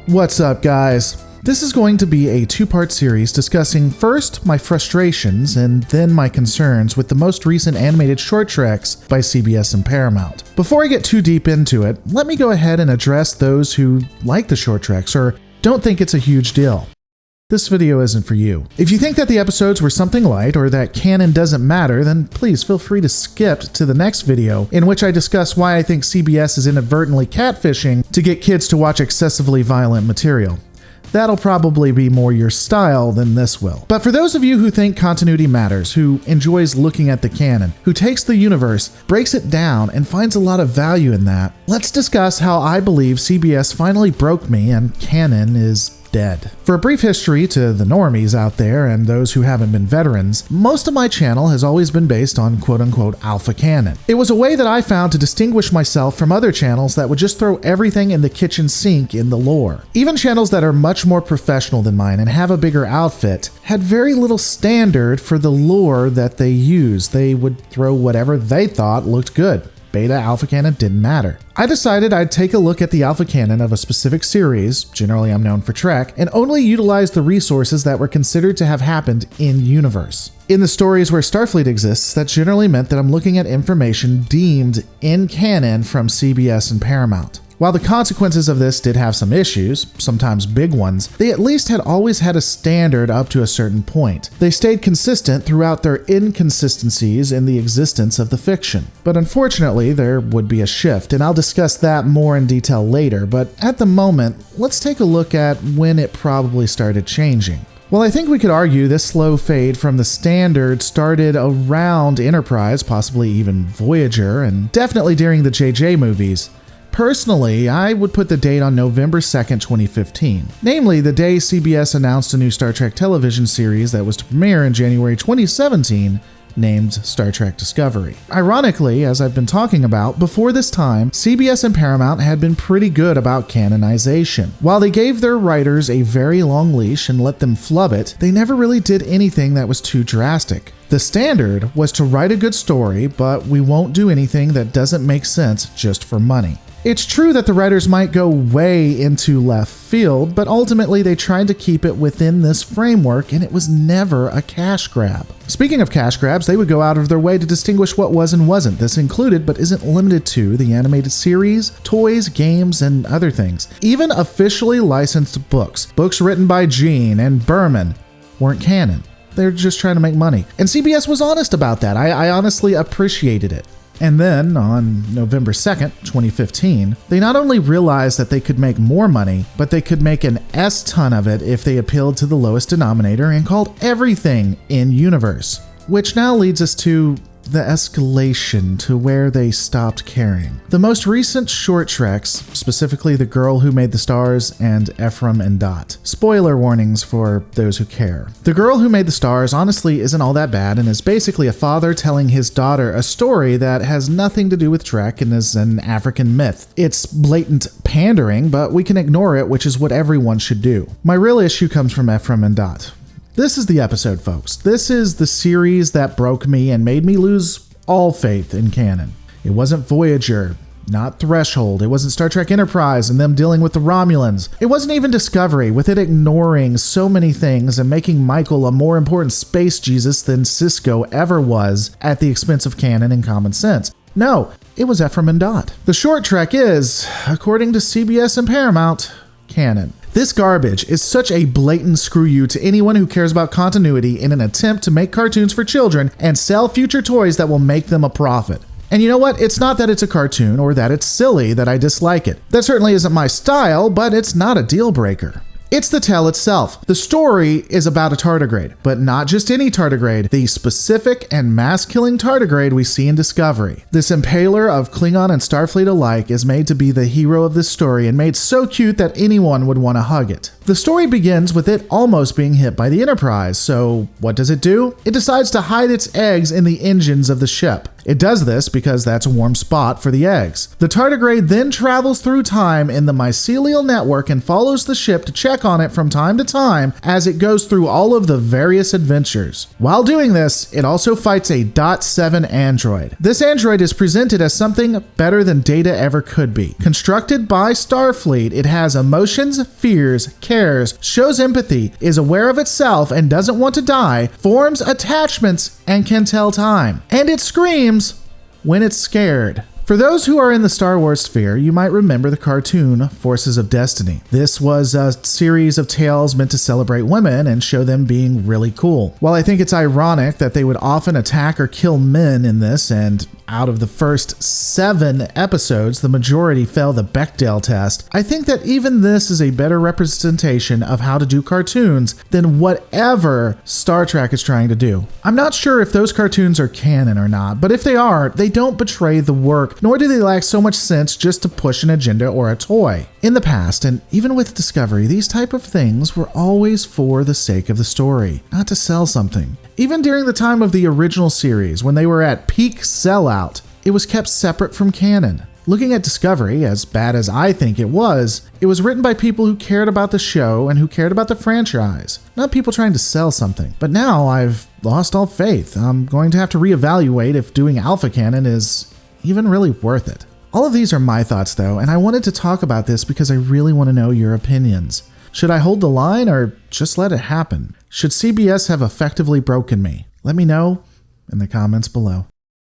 What's up, guys? This is going to be a two-part series discussing first my frustrations and then my concerns with the most recent animated short treks by CBS and Paramount. Before I get too deep into it, let me go ahead and address those who like the short treks or don't think it's a huge deal. This video isn't for you. If you think that the episodes were something light or that canon doesn't matter, then please feel free to skip to the next video in which I discuss why I think CBS is inadvertently catfishing to get kids to watch excessively violent material. That'll probably be more your style than this will. But for those of you who think continuity matters, who enjoys looking at the canon, who takes the universe, breaks it down, and finds a lot of value in that, let's discuss how I believe CBS finally broke me and canon is dead. For a brief history to the normies out there and those who haven't been veterans, most of my channel has always been based on quote-unquote alpha canon. It was a way that I found to distinguish myself from other channels that would just throw everything in the kitchen sink in the lore. Even channels that are much more professional than mine and have a bigger outfit had very little standard for the lore that they use. They would throw whatever they thought looked good. Beta, alpha canon didn't matter. I decided I'd take a look at the alpha canon of a specific series, generally I'm known for Trek, and only utilize the resources that were considered to have happened in universe. In the stories where Starfleet exists, that generally meant that I'm looking at information deemed in canon from CBS and Paramount. While the consequences of this did have some issues, sometimes big ones, they at least had always had a standard up to a certain point. They stayed consistent throughout their inconsistencies in the existence of the fiction. But unfortunately, there would be a shift, and I'll discuss that more in detail later, but at the moment, let's take a look at when it probably started changing. Well, I think we could argue this slow fade from the standard started around Enterprise, possibly even Voyager, and definitely during the JJ movies. Personally, I would put the date on November 2nd, 2015, namely the day CBS announced a new Star Trek television series that was to premiere in January 2017, named Star Trek Discovery. Ironically, as I've been talking about, before this time, CBS and Paramount had been pretty good about canonization. While they gave their writers a very long leash and let them flub it, they never really did anything that was too drastic. The standard was to write a good story, but we won't do anything that doesn't make sense just for money. It's true that the writers might go way into left field, but ultimately they tried to keep it within this framework, and it was never a cash grab. Speaking of cash grabs, they would go out of their way to distinguish what was and wasn't. This included, but isn't limited to, the animated series, toys, games, and other things. Even officially licensed books written by Gene and Berman, weren't canon. They're just trying to make money. And CBS was honest about that. I honestly appreciated it. And then, on November 2nd, 2015, they not only realized that they could make more money, but they could make an S-ton of it if they appealed to the lowest denominator and called everything in-universe. Which now leads us to the escalation to where they stopped caring. The most recent short treks, specifically The Girl Who Made the Stars and Ephraim and Dot. Spoiler warnings for those who care. The Girl Who Made the Stars honestly isn't all that bad and is basically a father telling his daughter a story that has nothing to do with Trek and is an African myth. It's blatant pandering, but we can ignore it, which is what everyone should do. My real issue comes from Ephraim and Dot. This is the episode, folks. This is the series that broke me and made me lose all faith in canon. It wasn't Voyager, not Threshold. It wasn't Star Trek Enterprise and them dealing with the Romulans. It wasn't even Discovery, with it ignoring so many things and making Michael a more important space Jesus than Sisko ever was at the expense of canon and common sense. No, it was Ephraim and Dot. The short trek is, according to CBS and Paramount, canon. This garbage is such a blatant screw you to anyone who cares about continuity in an attempt to make cartoons for children and sell future toys that will make them a profit. And you know what? It's not that it's a cartoon or that it's silly that I dislike it. That certainly isn't my style, but it's not a deal breaker. It's the tale itself. The story is about a tardigrade, but not just any tardigrade, the specific and mass-killing tardigrade we see in Discovery. This impaler of Klingon and Starfleet alike is made to be the hero of this story and made so cute that anyone would want to hug it. The story begins with it almost being hit by the Enterprise, so what does it do? It decides to hide its eggs in the engines of the ship. It does this because that's a warm spot for the eggs. The tardigrade then travels through time in the mycelial network and follows the ship to check on it from time to time as it goes through all of the various adventures. While doing this, it also fights a Dot 7 android. This android is presented as something better than Data ever could be. Constructed by Starfleet, it has emotions, fears, cares, shows empathy, is aware of itself and doesn't want to die, forms attachments, and can tell time. And it screams when it's scared. For those who are in the Star Wars sphere, you might remember the cartoon Forces of Destiny. This was a series of tales meant to celebrate women and show them being really cool. While I think it's ironic that they would often attack or kill men in this, and out of the first 7 episodes, the majority fail the Bechdel test, I think that even this is a better representation of how to do cartoons than whatever Star Trek is trying to do. I'm not sure if those cartoons are canon or not, but if they are, they don't betray the work, nor do they lack so much sense just to push an agenda or a toy. In the past, and even with Discovery, these type of things were always for the sake of the story, not to sell something. Even during the time of the original series, when they were at peak sellout, it was kept separate from canon. Looking at Discovery, as bad as I think it was written by people who cared about the show and who cared about the franchise, not people trying to sell something. But now I've lost all faith. I'm going to have to reevaluate if doing alpha canon is even really worth it. All of these are my thoughts though, and I wanted to talk about this because I really want to know your opinions. Should I hold the line or just let it happen? Should CBS have effectively broken me? Let me know in the comments below.